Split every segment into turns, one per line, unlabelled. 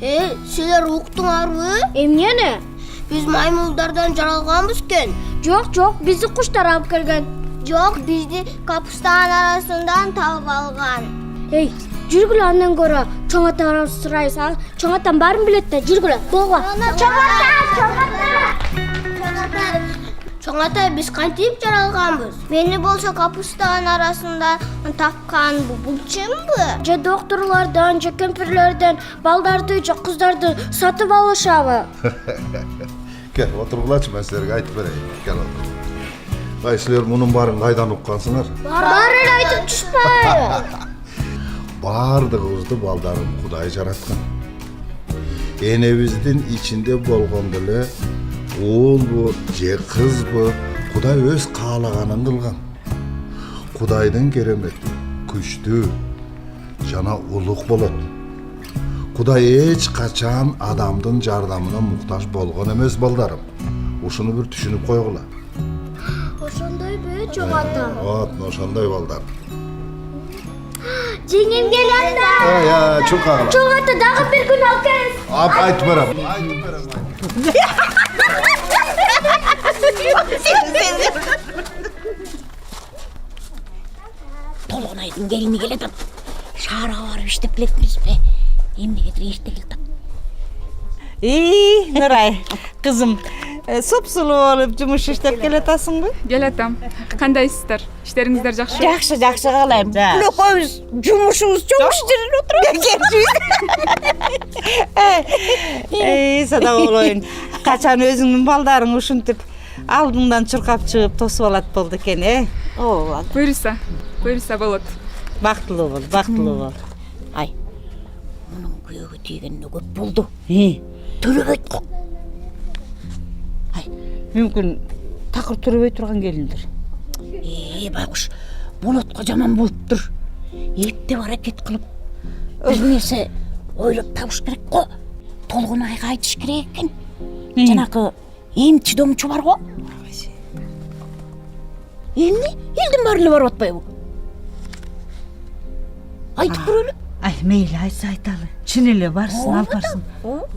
Силер уктуңарбы?
Эмнени?
Биз маймылдардан жаралганбыз экен.
Жок, бизди куштар алып келген.
Жок, бизди капустан арасынан таап алган.
Эй, жүргүлө андан көрө чоң атадан сурайсың. Чоң атам баарын билет да, жүргүлө. Болго.
Чоң ата, биз кантип жаралганбыз? Мени болсо капустан арасында тапкан бул чынбы?
Же доктурлардан, же кемпирлерден балдарды, же кыздарды сатып алышабы?
Кел, отургулачы, мен силерге айтып берейин. Кел отур. Кай, силер мунун баарын кайдан уккансыңар?
Баарын айтып түшпөйбү.
Бардыгыбызды балдарым Кудай жараткан. Энебиздин ичинде болгондо эле оолбу же кызбы Кудай өз каалаганын кылган. Кудайдын керемети күчтүү жана улук болот. Кудай эч качан адамдын жардамына муктаж болгон эмес балдарым. Ушуну бир түшүнүп койгула.
Ошондойбу, чоң ата?
Ошондой балдар.
Жеңем келатты.
Чоң кагыла.
Чоң ата, дагы бир күн алып келиңиз.
Айтып берем.
Толгонайдын келини келет. Шаарга барып иштеп келетмизби? Эмнегедир эрте келет.
Нурай, кызым, супсулуу болуп жумуш иштеп келатасыңбы?
Келатам. Кандайсыздар? Иштериңиздер жакшыбы?
Жакшы каалайм. Бүл экөөбүз жумушубуз чоң иштелип отуруп.
Сада болоюн. Качан өзүңдүн балдарың ушинтип алдыңдан чуркап чыгып тосуп алат болду экен, Ооба.
Буйруса болот.
Бактылуу бол.
Ай. Мунун күйөөгө тийгенине көп болду. Төрөбөйт го.
Ай, мүмкүн такыр төрөбөй турган келиндир.
Байкуш, болотко жаман болуптур. Эптеп аракет кылып, бир нерсе ойлоп табыш керек го. Толгонайга айтыш керек экен. Жанакы эмчи домчу бар го. Эмне? Элдин баары эле барып атпайбы? Айтып көрөлү.
Ай, мейли, айтса айталы. Чын эле барсын, алып барсын.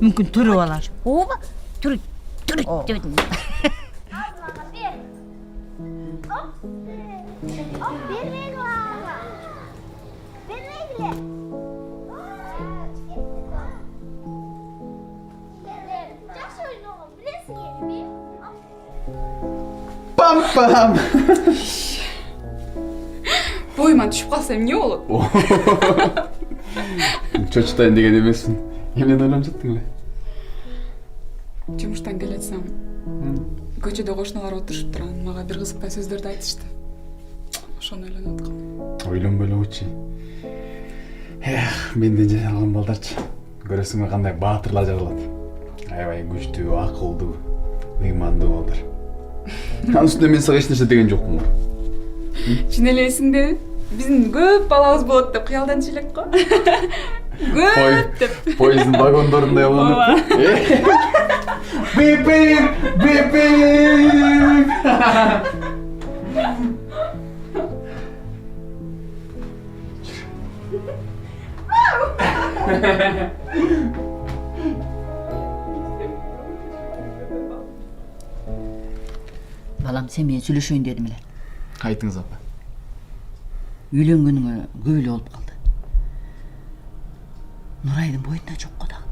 Мүмкүн төрөп алар.
Ооба, түрүт дебедим.
Пам-пам!
Боюман түшүп калса эмне болот?
Чочутайын деген эмесмин. Эмнени ойлонуп жаттың эле?
Жумуштан келатсам, көчөдө кошуналар отуруштур, мага бир кызыктай сөздөрдү айтышты. Ошону ойлонуп аткам.
Ойлонбой эле учи. Менден жаралган балдарчы. Көрөсүңбү кандай баатырлар жаралат. Аябай күчтүү, акылдуу, ыймандуу балдар. Анын үстүнө мен сага эч нерсе деген жокмун.
Чын эле эсиңдеби? Биздин көп балабыз болот деп кыялданчу элек го. Көп деп.
Поездин вагондорундай уланып. Бип-бип, бип-бип.
Балам, сен менен сүйлөшөйүн дедим эле.
Айтыңыз апа.
Үйлөнгөнүңө көп эле болуп калды. Нурайдын боюнда жок го дагы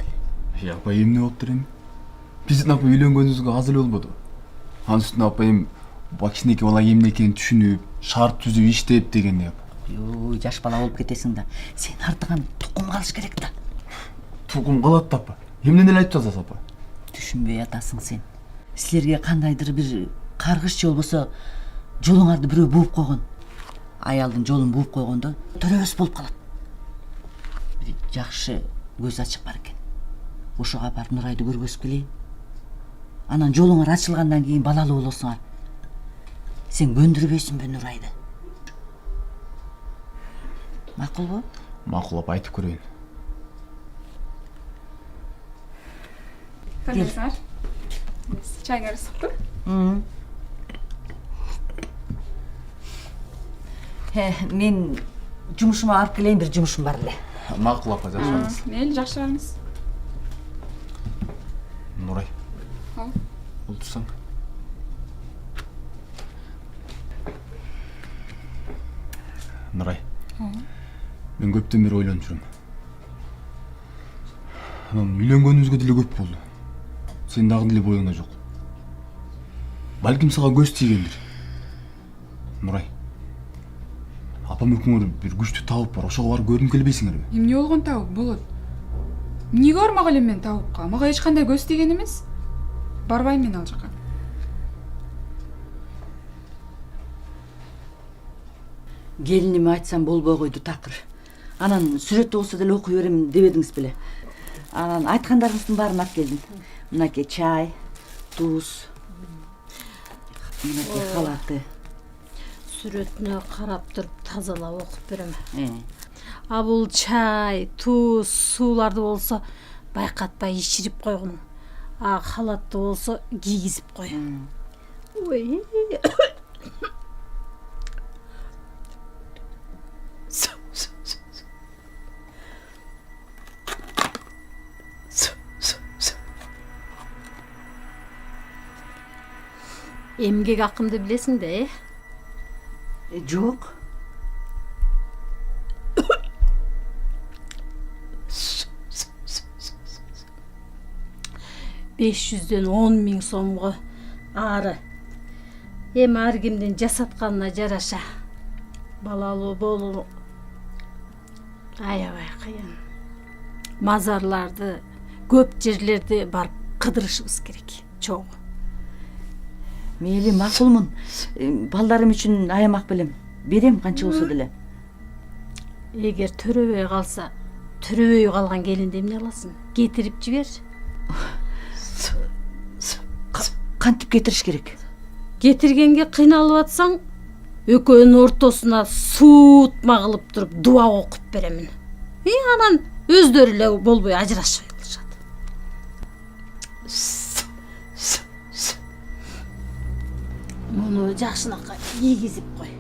деле.
Апа, эмне болуптур эми? Биздин апа үйлөнгөнүбүзгө аз эле болбоду. Анын үстүнө апа кичинекей бала эмне экенин түшүнүп, шарт түзүп иштеп дегенде апа.
Йоо, жаш бала болуп кетесиң да. Сен артыңан тукум калыш керек да.
Тукум калат да апа. Эмнени эле айтып жатасыз апа?
Түшүнбөй атасың сен. Силерге кандайдыр бир каргыш же болбосо жолуңарды бирөө бууп койгон. Аялдын жолун бууп койгондо төрөбөс болуп калат. Бир жакшы көз ачык бар экен. Ошого барып Нурайды көргөзүп келейин. Анан жолуңар ачылгандан кийин балалуу болосуңар. Сен көндүрбөйсүңбү Нурайды? Макулбу?
Макул апа, айтып көрөйүн.
Кандайсыңар? Чайыңар ысыктыр?
Мен жумушума алып келейин, бир жумушум бар эле.
Макул апа, жакшы.
Мейли, жакшы барыңыз.
Отырсаң. Нұрай. Мен көптен бері ойланып жүрмін. Анан үйленгөнүбүзгө деле көп болду. Сен дагы деле боюңда жок. Балким сага көз тийгендир. Нурай. Апам экөөңөр бир күчтүү табып бар. Ошого барып көрүнүп келбейсиңерби?
Эмне болгон табып болот? Эмнеге бармак элем мен табыпка? Мага эч кандай көз тийген эмес. Барбайм мен ал жака.
Келиниме айтсам болбой койду такыр. Анан сүрөттү болсо деле окуй берем дебедиңиз беле. Анан айткандарыңыздын баарын алып келдим. Мынакей чай, туз, мынакей халаты.
Сүрөтүнө карап туруп тазалап окуп берем. А бул чай, туз, сууларды болсо байкатпай ичирип койгун. А халатты болсо кийгизип кой. Ой. Эмгек акымды билесиң да,
Жок.
$500'дөн 10.000 сомго ары. Эми ар кимдин жасатканына жараша балалуу болуу аябай кыйын. Мазарларды, көп жерлерди барып кыдырышыбыз керек. Чогуу.
Мейли макулмун. Балдарым үчүн аямак белем. Берем канча болсо деле.
Эгер төрөбөй калса, төрөбөй калган келинди эмне кыласың? Кетирип жибер.
Кантип кетириш керек?
Кетиргенге кыйналып атсаң, экөөнүн ортосуна суутма кылып туруп дуа окуп беремин. Анан өздөрү эле болбой ажырашып калышат. Муну жакшынакай кийгизип кой.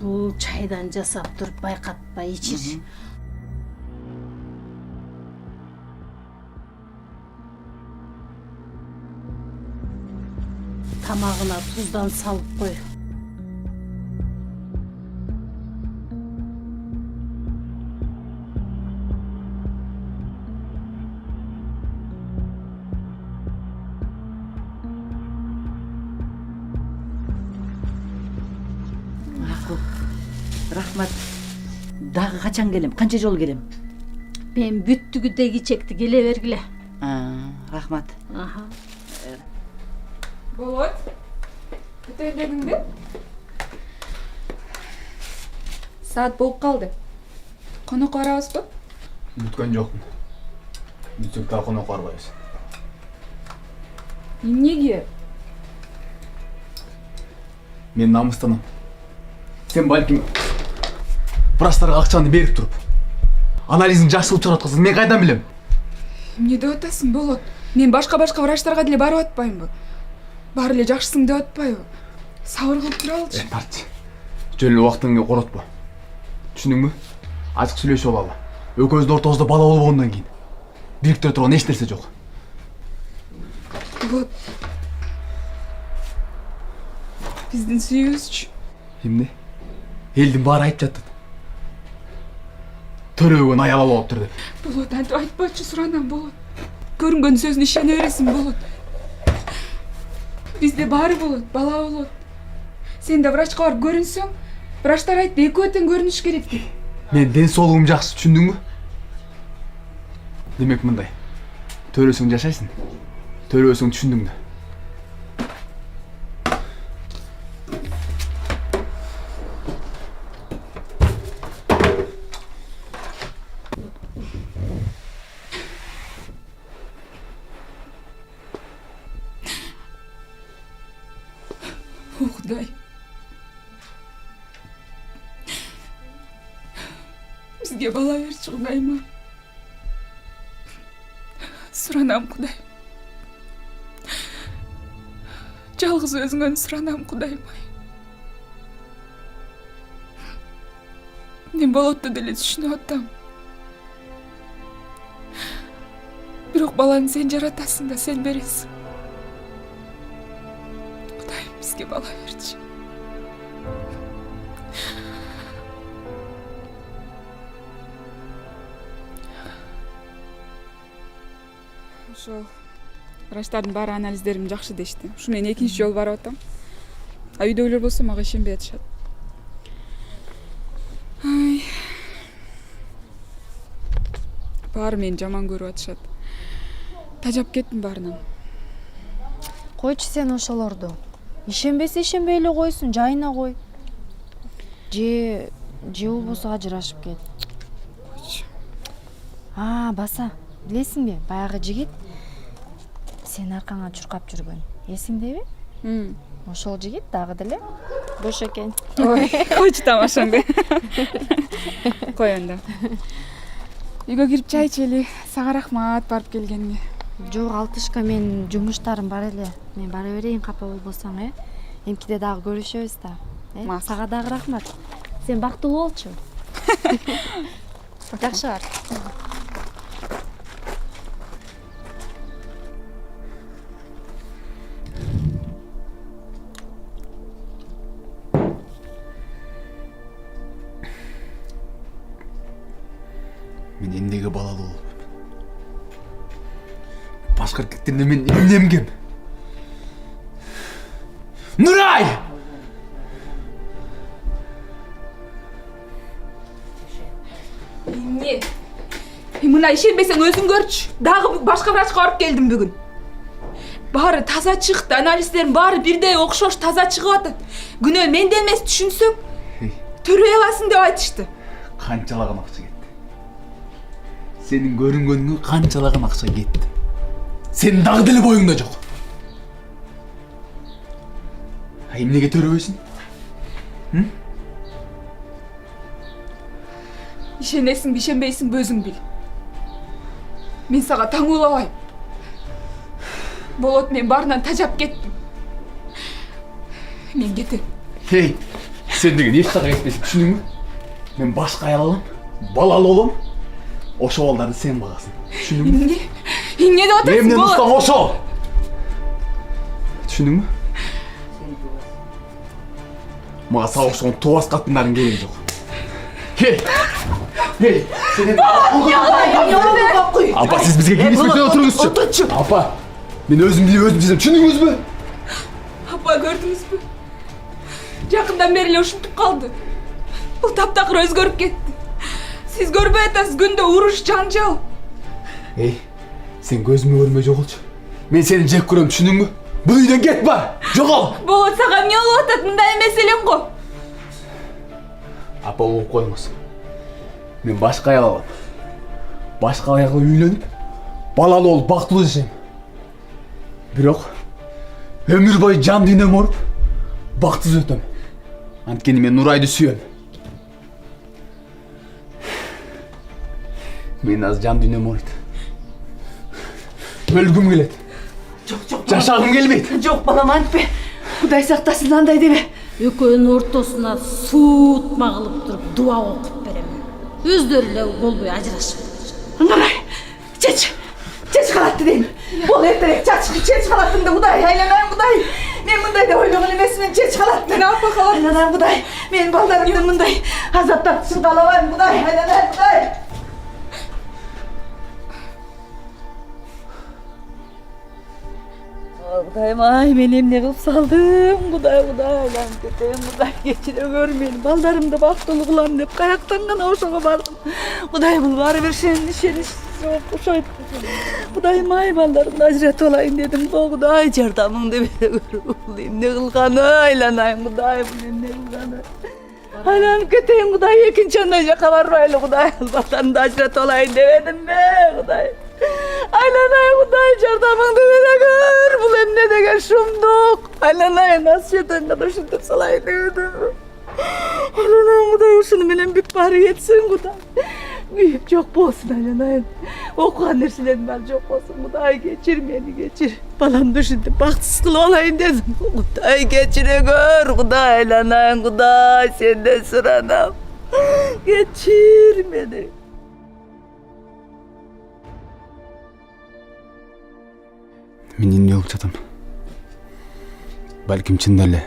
Бул чайдан жасап туруп байкатпай ичир. Тамагына туздан салып кой.
Макул. Рахмат. Дагы качан келем? Канча жолу келем?
Мен бүттүгүдө кичекти келе бергиле.
Рахмат.
Болот. Бүтөйүн дедиңби? Саат болуп калды. Конок барабызбы?
Бүткөн жокмун. Бүтсөк дагы конок барбайбыз.
Эмнеге?
Мен намыстанам. Сен балким врачтарга акчаны берип туруп, анализин жакшы кылып чыгараткансың. Мен кайдан билем?
Эмне деп атасың, Болот? Мен башка врачтарга деле барып атпаймынбы? Баары эле жакшысың деп атпайбы? Сабыр кылып туралычы.
Тарт. Жөн эле убактыңды коротпо. Түшүндүңбү? Ачык сүйлөшүп алалы. Экөөбүздүн ортобузда бала болгондон кийин бириктире турган эч нерсе жок.
Болот. Биздин сүйүүбүзчү.
Эмне? Элдин баары айтып жатат. Төрөгөн аябал болуптур деп.
Болот, антип айтпачы, суранам, Болот. Көрүнгөн сөзүнө ишене бересиң, Болот. Бизде баары болот, бала болот. Сен да врачка барып көрүнсөң, врачтар айтты, экөө тең көрүнүш керек деп.
Мен ден соолугум жакшы, түшүндүңбү? Демек мындай. Төрөсөң жашайсың. Төрөбөсөң түшүндүңбү?
О, Кудай. Бизге бала берчи, Кудайыма. Суранам, Кудай. Жалгыз өзүңөн суранам, Кудайыма. Мен Болотту деле түшүнүп атам. Бирок баланы сен жаратасың да сен бересиң. Кудайым бизге бала берчи. Ошол врачтардын баары анализдерим жакшы дешти. Ушу мен экинчи жолу барып атам. А үйдөгүлөр болсо мага ишенбей атышат. Ай. Баары мени жаман көрүп атышат. Тажап кеттим баарынан.
Койчу сен ошолорду. Ишенбесе ишенбей эле койсун, жайына кой. Же болбосо ажырашып кет.
Койчу.
Баса. Билесиңби, баягы жигит сен аркаңа чуркап жүргөн. Эсиңдеби? Ошол жигит дагы деле бош экен.
Ой, койчу тамашаңды. Кой анда. Үйгө кирип чай ичели. Сага рахмат барып келгениңе.
Жок, Алтышка, мен жумуштарым бар эле. Мен бара берейин, капа болбосоң, Эмкиде дагы көрүшөбүз да. Сага дагы рахмат. Сен бактылуу болчу. Жакшы бар.
Мен эмнеге балалуу болбойм? Башка эркектерде мен эмнемгем? Нурай!
Эмне? Мына ишенбесең өзүң көрчү. Дагы башка врачка барып келдим бүгүн. Баары таза чыкты, анализдерим баары бирдей окшош таза чыгып атат. Күнөө менде эмес, түшүнсөң. Төрөй аласың деп айтышты.
Канчалаган акча кетти? Сенин көрүнгөнүңө канчалаган акча кетти? Сенин дагы деле боюңда жок. Эмнеге төрөбөйсүң?
Ишенесиңби, ишенбейсиңби өзүң бил. Мен сага таңуулабайм. Болот, мен баарынан тажап кеттим. Мен кетем.
Сен деген эч жака кетпейсиң, түшүндүңбү? Мен башка аял алам, балалуу болом. Ошо балдарды сен багасың. Түшүндүңбү?
Эмне деп атасың?
Эмне устаң ошол? Түшүндүңбү? Мага сага окшогон тубас катындардын кереги жок. Сен апа, сиз бизге кеңешмекте отуруңузчу. Отурчу. Апа, мен өзүм билип өзүм сезем. Түшүндүңүзбү?
Апа, көрдүңүзбү? Жакындан бери эле ушинтип калды. Бул таптакыр өзгөрүп кетти. Сиз көрбөй атасыз, күндө уруш, жанжал.
Сен көзүмө көрмөй жоголчу. Мен сени жек көрөм, түшүндүңбү? Бул үйдөн кетпе, жогол.
Болот, сага эмне болуп атат? Мындай эмес элем го.
Апа, угуп коюңуз. Мен башка аял алам. Башка аялга үйлөнүп, балалуу болуп бактылуу жашайм. Бирок өмүр бою жан дүйнөм оруп, бактсыз өтөм. Анткени мен Нурайды сүйөм. Мен азыр жан дүйнөм ооруйт. Өлгүм келет.
Жок.
Жашагым келбейт.
Жок, балам, антпе. Кудай сактасын, андай деме.
Экөөнүн ортосуна суутма кылып туруп дуа окуп берем. Өздөрү эле болбой ажырашып.
Нурай, чеч калатты дейм. Бол эртерээк чеч калаттыңды, Кудай, айланайын, Кудай. Мен мындай деп ойлогон эмесмин, чеч калаттың.
Апа, калат.
Айланайын, Кудай. Менин балдарымды мындай азаптатышын каалабайм, Кудай. Айланайын, Кудай. Кудайым, ай, мен эмне кылып салдым? Кудай, айланып кетем, Кудай, кечире көр мени. Балдарымды бактылуу кылам деп каяктан гана ошого бардым. Кудай, бул баары бир ишенич жок ошойт. Кудайым, ай, балдарымды ажыратып алайын дедим го, Кудай, жардамыңды бере көр. Бул эмне кылганы? Айланайын, Кудай, бул эмне кылганы? Айланып кетейин, Кудай, экинчи андай жака барбайлы, Кудай. Балдарымды ажыратып алайын дебедимби, Кудай? Айланайын, Кудай, жардамыңды бере көр. Бул эмне деген шумдук? Айланайын, аз жетен гана ушинтип салайын дебедимби? Айланайын, Кудай, ушуну менен бүт баары кетсин, Кудай. Күйүп жок болсун, айланайын. Окуган нерселерим баары жок болсун, Кудай, кечир мени, кечир. Баламды ушинтип бактысыз кылып алайын дедим. Кудай, кечире көр, Кудай, айланайын, Кудай, сенден суранам. Кечир мени.
Мен эмне болуп жатам? Балким чында эле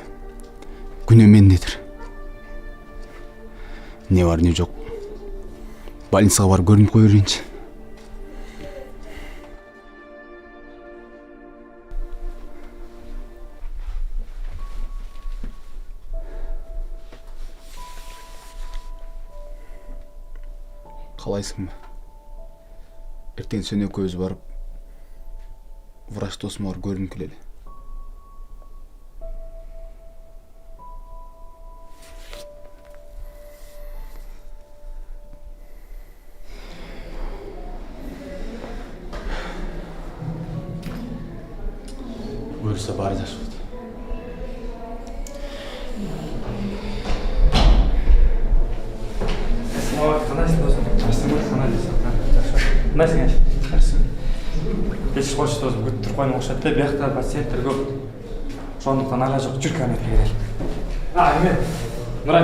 күнөө мендедир. Не бар не жок. Больницага барып көрүнүп кое берейинчи. Калайсыңбы? Эртең сен экөөбүз барып врач досума барып көрүнүп келели. Буюрса баары жакшы болот.
Кандайсың досым? Жақсымын, қандайсың? Қандайсың әже? Жақсы. Кеш қойшы досым, күттір қойын оқшатты, бияқта пациенттер көп. Сондықтан ала жоқ, жүр кабинетке келер. Әме, Нұрай,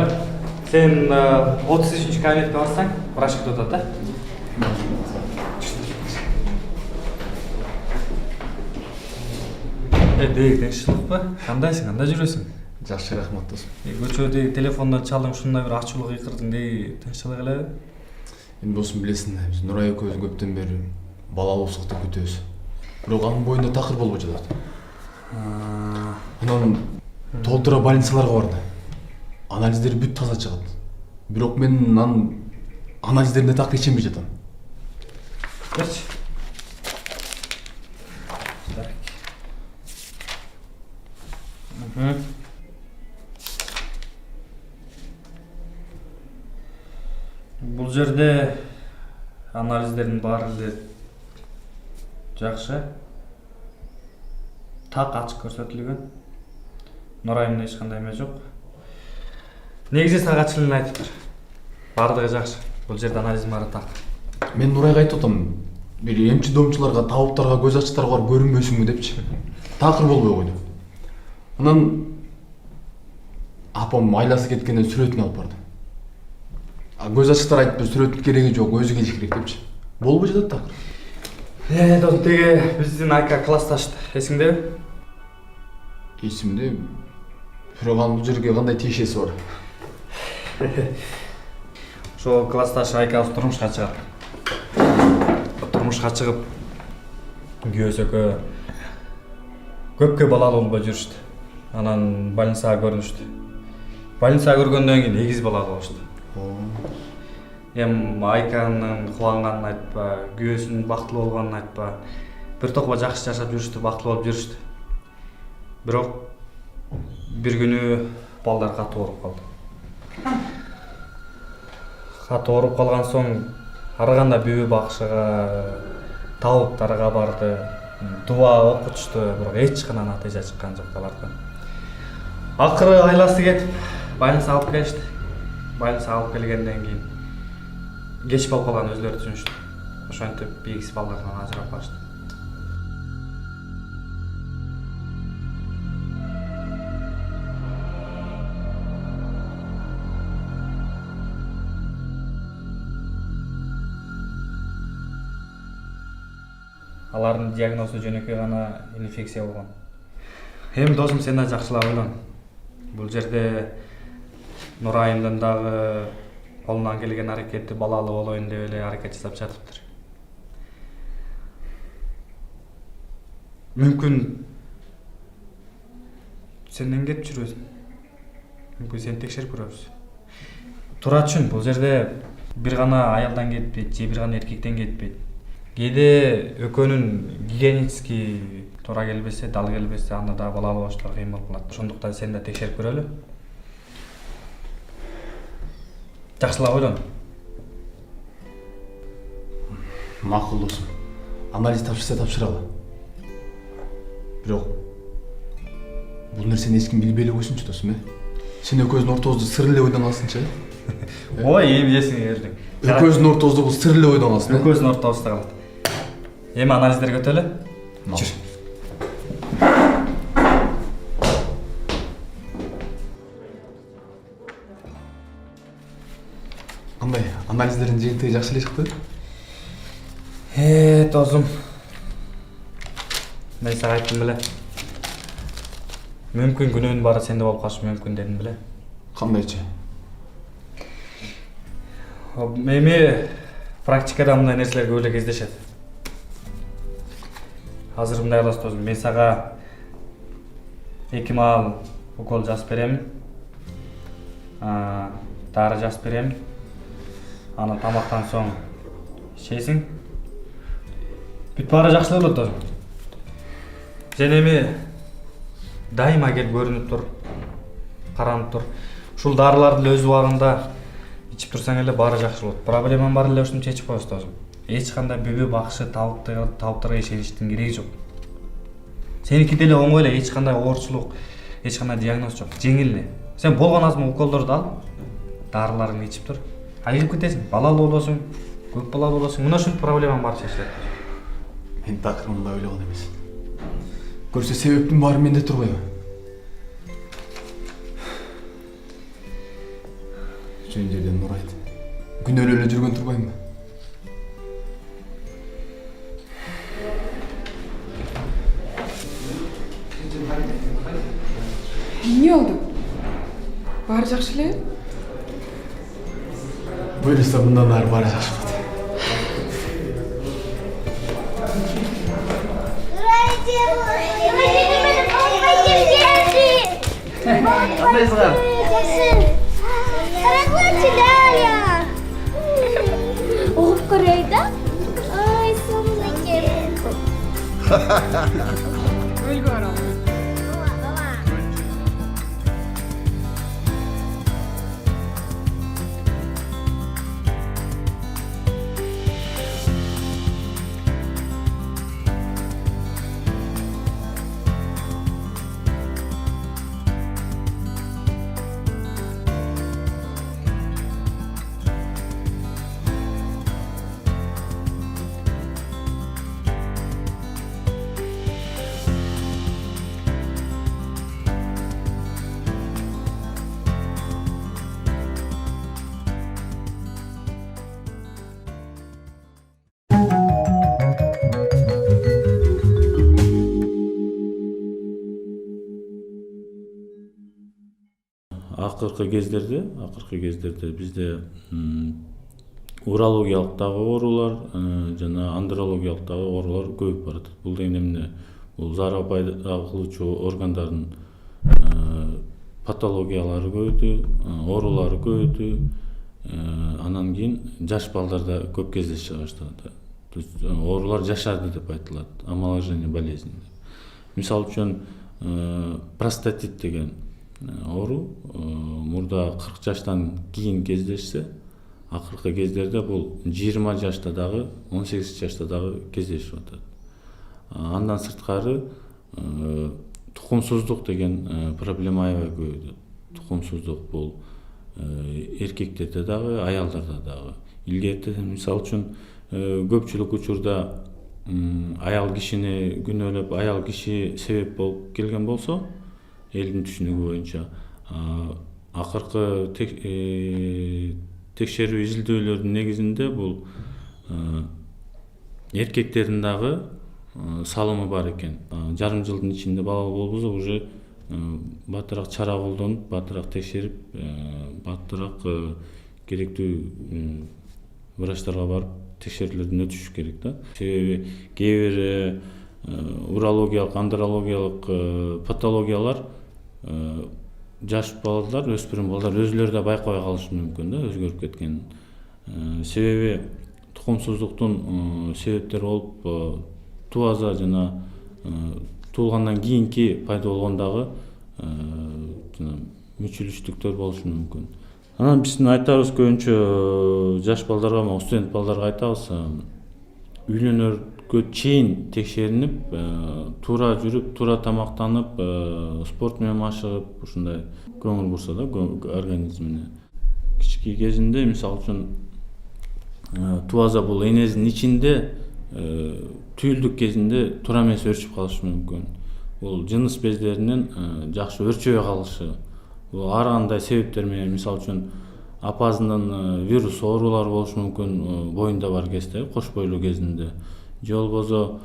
сен 33-ші кабинетке барсаң, врач күтіп отады, Дейік, теңшілік па? Қандайсың, қандай жүресің?
Жақсы, рахмат досым.
Көчөдегі телефондан чалдың, шундай бір ачуулук ыйкырдың, дей, тынччылык эле?
Эми досум билесиң, биз Нурай экөөбүз көптөн бери балалуусукты күтөбүз. Бирок анын боюнда такыр болбой жатат. Анан толтура больницаларга барды. Анализдери бүт таза чыгат. Бирок мен анын анализдерине так ишенбей жатам.
Берчи. Бул жерде анализдердин баары эле жакшы. Так ачык көрсөтүлгөн. Нурайымда эч кандай эме жок. Негизи сага ачык эле айтыптыр. Бардыгы жакшы. Бул жерде анализдин баары так.
Мен Нурайга айтып атам, бир эмчи домчуларга, табыптарга, көз ачтарга барып көрүнбөйсүңбү депчи. Такыр болбой койду. Анан апам айласы кеткенден сүрөтүн алып барды. Көз ачыктар айтып, сүрөттүн кереги жок, өзү келиш керек депчи. Болбой жатат такыр.
Досум, теге биздин Айка классташты. Эсиңдеби?
Эсимде. Бирок анын бул жерге кандай тиешеси бар?
Ошол классташ Айкабыз турмушка чыгат. Турмушка чыгып, күйөөсөкө көпкө балалуу болбой жүрүштү. Анан больницага көрүнүштү. Больницага көргөндөн кийин эгиз балалуу болушту. Айканын кубанганын айтпа, күйөөсүнүн бактылуу болгонун айтпа. Бир токко жакшы жашап жүрүштү, бактылуу болуп жүрүштү. Бирок бир күнү балдар катуу ооруп калды. Катуу ооруп калган соң ары кандай бүбө бакшыга, табыптарга барды, дуба окутушту, бирок эч кандай натыйжа чыккан жок алардан. Акыры айласы кетип, больницага алып келишти. Больницага алып келгенден кийин кеч болуп калган өзлөрү түшүнүштү. Ошентип бийикси балдардан ажырап калышты. Алардын диагнозу жөнөкөй гана инфекция болгон. Эми досум, сен да жакшылап ойлон. Бул жерде Нурайымдын дагы колунан келген аракети балалуу болоюн деп эле аракет жасап жатыптыр. Мүмкүн сенден кетип жүрөсүң. Мүмкүн сени текшерип көрөбүз. Тура түшүн, бул жерде бир гана аялдан кетпейт, же бир гана эркектен кетпейт. Кээде экөөнүн гигиенический туура келбесе, дал келбесе, анда да балалуу болуштар кыйын болуп калат. Ошондуктан сени да текшерип көрөлү. Жакшылап ойлон.
Макул досум. Анализ тапшырса тапшыралы. Бирок бул нерсени эч ким билбей эле койсунчу досум, Сен экөөбүздүн ортобузду сыр эле ойдон алсынчы,
Ой, эми эсиңе бердиң.
Экөөбүздүн ортобузду бул сыр эле ойдон алсын,
Экөөбүздүн ортобузда калат. Эми анализдерге өтөлү. Жүр.
Кандай? Анализдердин жыйынтыгы жакшы эле чыкты?
Досум. Мен сага айттым беле. Мүмкүн күнөөнүн баары сенде болуп калышы мүмкүн дедим беле.
Кандайча?
Эми практикада мындай нерселер көп эле кездешет. Азыр мындай кылабыз досум. Мен сага 2 маал укол жазып берем. Дары жазып берем. Анан тамактан соң ичесиң. Бүт баары жакшы болот досум. Сен эми дайыма келип көрүнүп тур, каранып тур. Ушул дарыларды өз убагында ичип турсаң эле баары жакшы болот. Проблемам бар эле ушуну чечип коебуз досум. Эч кандай бүбө бакшы табыттарга ишеништин кереги жок. Сеники деле оңой эле, эч кандай оорчулук, эч кандай диагноз жок, жеңил эле. Сен болгон азыр уколдорду ал, дарыларыңды ичип тур. Айыгып кетесиң, балалуу болосуң, көп балалуу болосуң. Мына ушунт проблемаң баары чечилет.
Мен такыр мындай ойлогон эмес. Көрсө себептин баары менде турбайбы? Жөн жерден Нурайт. Күнөөлүү эле жүргөн турбайбы?
Эмне болду? Баары жакшы эле?
Буюрса мындан ары баары жакшы болот.
Угуп көрөй да. Ой, сонун экен.
Өлгө барам.
Акыркы кездерде бизде урологиялык дагы оорулар жана андрологиялык дагы оорулар көбөйүп баратат. Бул деген эмне? Бул заара пайда кылуучу органдардын патологиялары көбөйдү, оорулары көбөйдү. Анан кийин жаш балдарда көп кездеше баштады. Оорулар жашарды деп айтылат. Омоложение болезни. Мисалы үчүн простатит деген оору мурда 40 жаштан кийин кездешсе, акыркы кездерде бул 20 жашта дагы, 18 жашта дагы кездешип атат. Андан сырткары тукумсуздук деген проблема аябай көбөйдү. Тукумсуздук бул эркектерде дагы, аялдарда дагы. Илгерте мисалы үчүн көпчүлүк учурда аял кишини күнөөлөп, аял киши себеп болуп келген болсо, элдин түшүнүгү боюнча акыркы текшерүү изилдөөлөрдүн негизинде бул эркектердин дагы салымы бар экен. Жарым жылдын ичинде балалуу болбосо уже баттыраак чара колдонуп, баттыраак текшерип, баттыраак керектүү врачтарга барып текшерүүлөрдөн өтүш керек да. Себеби кээ бир урологиялык, андрологиялык патологиялар жаш балдар, өспүрүм балдар өзүлөрү да байкабай калышы мүмкүн да, өзгөрүп кеткен. Себеби тукумсуздуктун себептери болуп туаза жана туулгандан кийинки пайда болгондагы мүчүлүштүктөр болушу мүмкүн. Анан биздин айтабыз көбүнчө жаш балдарга, студент балдарга айтабыз, үйлөнөргө чейин текшеринип, туура жүрүп, туура тамактанып, спорт менен машыгып, ушундай көңүл бурса да организмине. Кички кезинде, мисалы үчүн, туаза бул энесинин ичинде түйүлдүк кезинде туура эмес өрчүп калышы мүмкүн. Бул жыныс бездеринин жакшы өрчөбөй калышы. Бул ар кандай себептер менен, мисалы үчүн, апазынын вирус оорулары болушу мүмкүн боюнда бар кезде, кош бойлуу кезинде. Же болбосо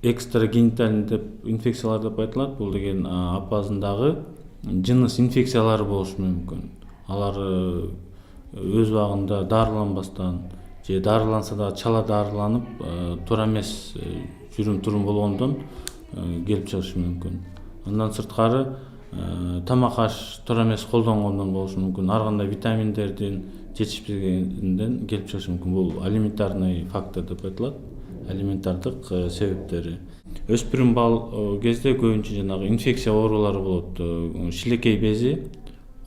экстрагенитальный деп инфекциялар деп айтылат. Бул деген апазындагы жыныс инфекциялары болушу мүмкүн. Алар өз убагында дарыланбастан же дарыланса да чала дарыланып туура эмес жүрүм турум болгондон келип чыгышы мүмкүн. Андан сырткары тамак аш туура эмес колдонгондон болушу мүмкүн. Ар кандай витаминдердин жетишпегенден келип чыгышы мүмкүн. Бул алиментарный фактор деп айтылат. Алиментардык себептери. Өспүрүм бал кезде көбүнчө жанагы инфекция оорулары болот. Шилекей бези,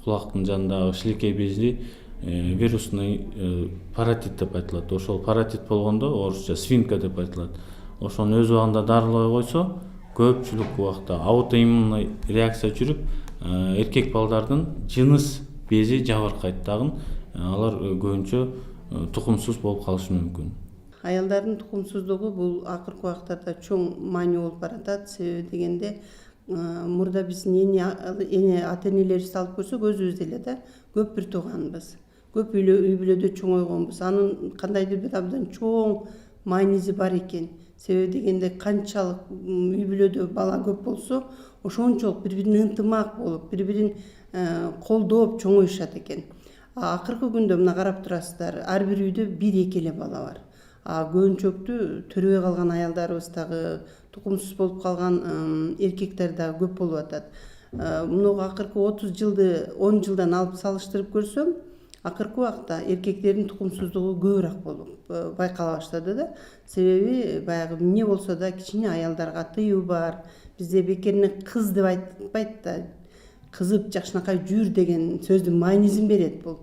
кулактын жанындагы шилекей бези вирусный паротит деп айтылат. Ошол паротит болгондо орусча свинка деп айтылат. Ошону өз убагында дарылабай койсо, көпчүлүк убакта аутоиммунный реакция жүрүп, эркек балдардын жыныс бези жабыркайт дагы. Алар көбүнчө тукумсуз болуп калышы мүмкүн.
Аялдардын тукумсуздугу бул акыркы убактарда чоң маани болуп баратат. Себеби дегенде мурда биздин эне ата энелерибизди алып көрсөк, өзүбүз деле да көп бир тууганбыз. Көп үй бүлөдө чоңойгонбуз. Анын кандайдыр бир абдан чоң мааниси бар экен. Себеби дегенде канчалык үй бүлөдө бала көп болсо, ошончолук бири-бирин ынтымак болуп, бири-бирин колдоп чоңоюшат экен. Акыркы күндө мына карап турасыздар, ар бир үйдө 1-2 эле бала бар. Көбүнчөктү төрөбөй калган аялдарыбыз дагы, тукумсуз болуп калган эркектер дагы көп болуп атат. Муну акыркы 30 жылды 10 жылдан алып салыштырып көрсөм, акыркы убакта эркектердин тукумсуздугу көбүрөөк болуп байкала баштады да. Себеби баягы эмне болсо да кичине аялдарга тыюу бар. Бизде бекерине кыз деп айтпайт да. Кызып жакшынакай жүр деген сөздүн маанисин берет бул.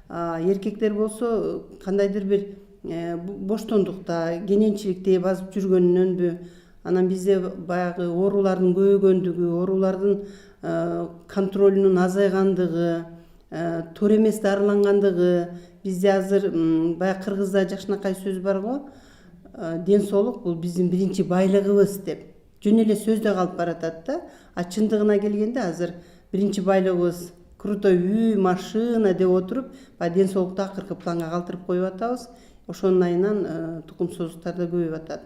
Эркектер болсо кандайдыр бир боштондукта, кененчиликте басып жүргөнүнөнбү, анан бизде баягы оорулардын көбөйгөндүгү, оорулардын контролунун азайгандыгы, туура эмес дарылангандыгы, бизде азыр баягы кыргызда жакшынакай сөз бар го, ден соолук бул биздин биринчи байлыгыбыз деп. Жөн эле сөздө калып баратат да. Чындыгына келгенде азыр биринчи байлыгыбыз крутой үй, машина деп отуруп, ден соолукту акыркы планга калтырып коюп атабыз. Ошонун айынан тукумсуздуктар да көбөйүп атат.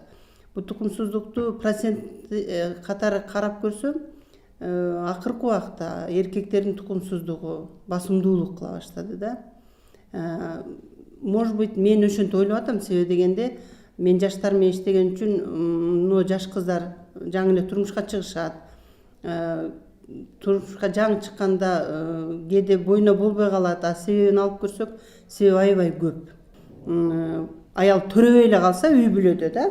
Бул тукумсуздукту процент катары карап көрсөм, акыркы убакта эркектердин тукумсуздугу басымдуулук кыла баштады да. Может быть, мен ошентип ойлоп атам, себеби дегенде мен жаштар менен иштеген үчүн, жаш кыздар жаңы эле турмушка чыгышат. Турмушка жаңы чыкканда кээде бойно болбой калат. Себебин алып көрсөк, себеби аябай көп. Аял төрөбөй эле калса үй бүлөдө да,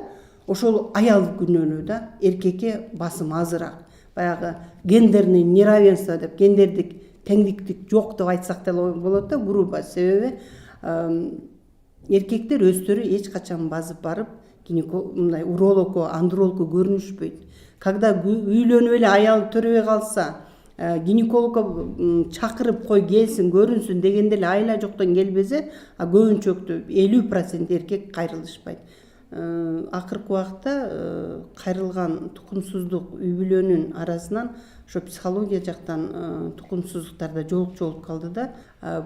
ошол аял күнөөнү да, эркекке басым азыраак. Баягы гендерный неравенство деп, гендердик теңдиктик жок деп айтсак деле болот да, грубо. Себеби эркектер өздөрү эч качан базып барып, мындай урологко, андрологко көрүнүшпөйт. Когда үйлөнүп эле аял төрөбөй калса, гинекологко чакырып кой келсин, көрүнсүн дегенде эле айла жоктон келбесе, көбүнчөктү 50% эркек кайрылышпайт. Акыркы убакта кайрылган тукумсуздук үй бүлөнүн арасынан ошо психология жактан тукумсуздуктар да жолук калды да.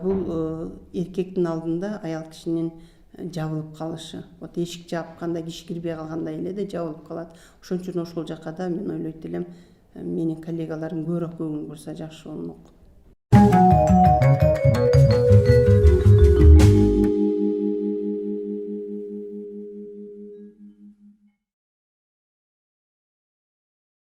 Бул эркектин алдында аял кишинин жабылып калышы. Вот эшик жапканда, киши кирбей калгандай эле да жабылып калат. Ошон үчүн ошол жакка да мен ойлойт элем, менин коллегаларым көбүрөөк көңүл бурса жакшы болмок.